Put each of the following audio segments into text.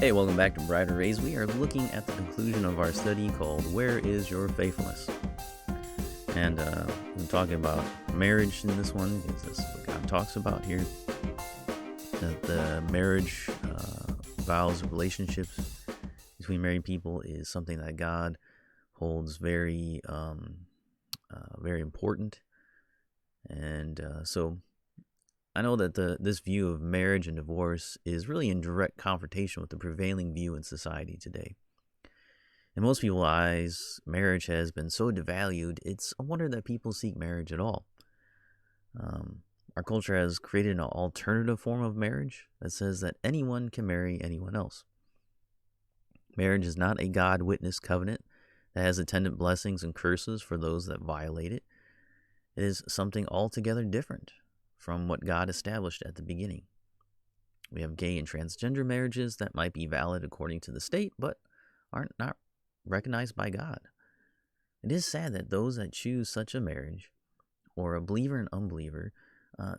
Hey, welcome back to Brighter Rays. We are looking at the conclusion of our study called Where is Your Faithfulness? And I'm talking about marriage in this one because this is what God talks about here. That the marriage vows, relationships between married people is something that God holds very important. And so I know that this view of marriage and divorce is really in direct confrontation with the prevailing view in society today. In most people's eyes, marriage has been so devalued, it's a wonder that people seek marriage at all. Our culture has created an alternative form of marriage that says that anyone can marry anyone else. Marriage is not a God-witnessed covenant that has attendant blessings and curses for those that violate it. It is something altogether different from what God established at the beginning. We have gay and transgender marriages that might be valid according to the state, but are not recognized by God. It is sad that those that choose such a marriage, or a believer and unbeliever,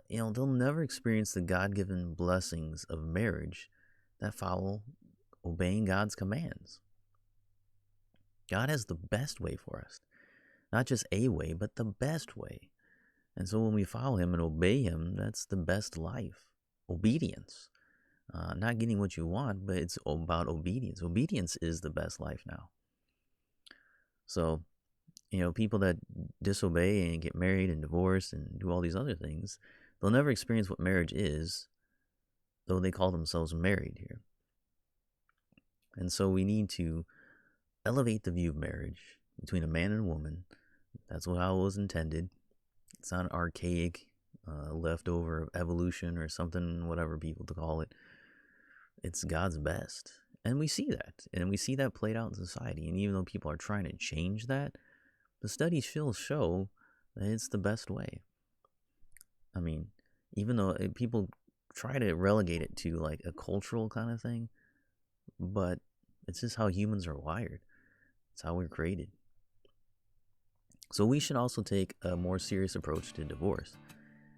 they'll never experience the God-given blessings of marriage that follow obeying God's commands. God has the best way for us. Not just a way, but the best way. And so when we follow him and obey him, that's the best life. Obedience. Not getting what you want, but it's about obedience. Obedience is the best life now. So, people that disobey and get married and divorce and do all these other things, they'll never experience what marriage is, though they call themselves married here. And so we need to elevate the view of marriage between a man and a woman. That's how it was intended. It's not an archaic leftover of evolution or something, whatever people to call it. It's God's best. And we see that. And we see that played out in society. And even though people are trying to change that, the studies still show that it's the best way. I mean, even though people try to relegate it to like a cultural kind of thing, but it's just how humans are wired. It's how we're created. So we should also take a more serious approach to divorce.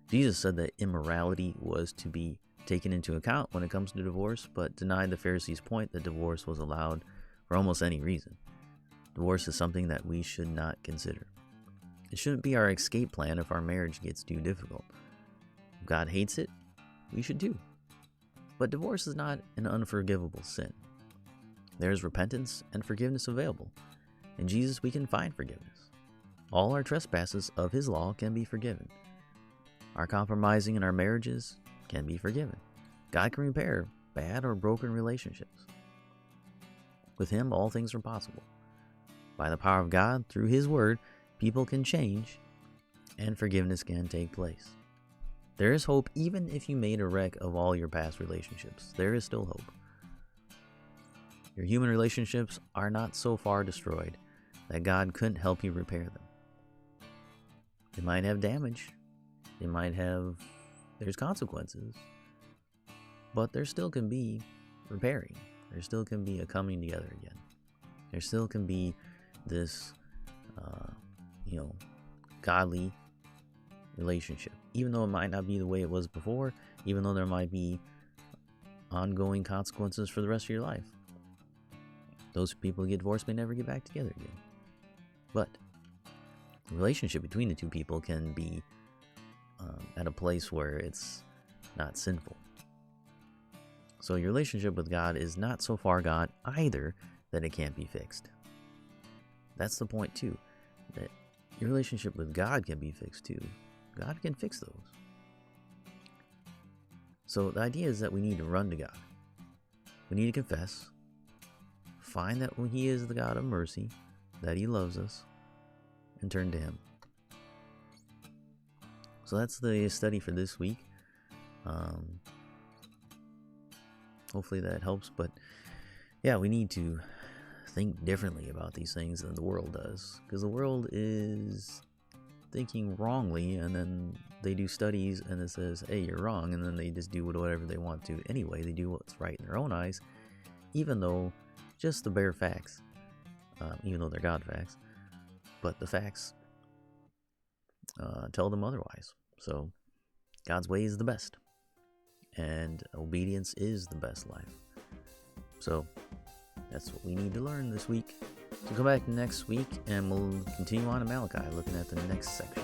Jesus said that immorality was to be taken into account when it comes to divorce, but denied the Pharisees' point that divorce was allowed for almost any reason. Divorce is something that we should not consider. It shouldn't be our escape plan if our marriage gets too difficult. If God hates it, we should too. But divorce is not an unforgivable sin. There is repentance and forgiveness available. In Jesus, we can find forgiveness. All our trespasses of his law can be forgiven. Our compromising in our marriages can be forgiven. God can repair bad or broken relationships. With him, all things are possible. By the power of God, through his word, people can change and forgiveness can take place. There is hope even if you made a wreck of all your past relationships. There is still hope. Your human relationships are not so far destroyed that God couldn't help you repair them. They might have damage. There's consequences. But there still can be repairing. There still can be a coming together again. There still can be this, godly relationship. Even though it might not be the way it was before, even though there might be ongoing consequences for the rest of your life. Those people who get divorced may never get back together again. But the relationship between the two people can be at a place where it's not sinful. So your relationship with God is not so far gone either that it can't be fixed. That's the point too, that your relationship with God can be fixed too. God can fix those. So the idea is that we need to run to God. We need to confess, find that when he is the God of mercy, that he loves us, and turn to him. So that's the study for this week. Hopefully that helps. But yeah, we need to think differently about these things than the world does. Because the world is thinking wrongly, and then they do studies and it says, hey, you're wrong. And then they just do whatever they want to anyway. They do what's right in their own eyes, even though just the bare facts, even though they're God facts. But the facts tell them otherwise. So God's way is the best. And obedience is the best life. So that's what we need to learn this week. So come back next week and we'll continue on to Malachi, looking at the next section.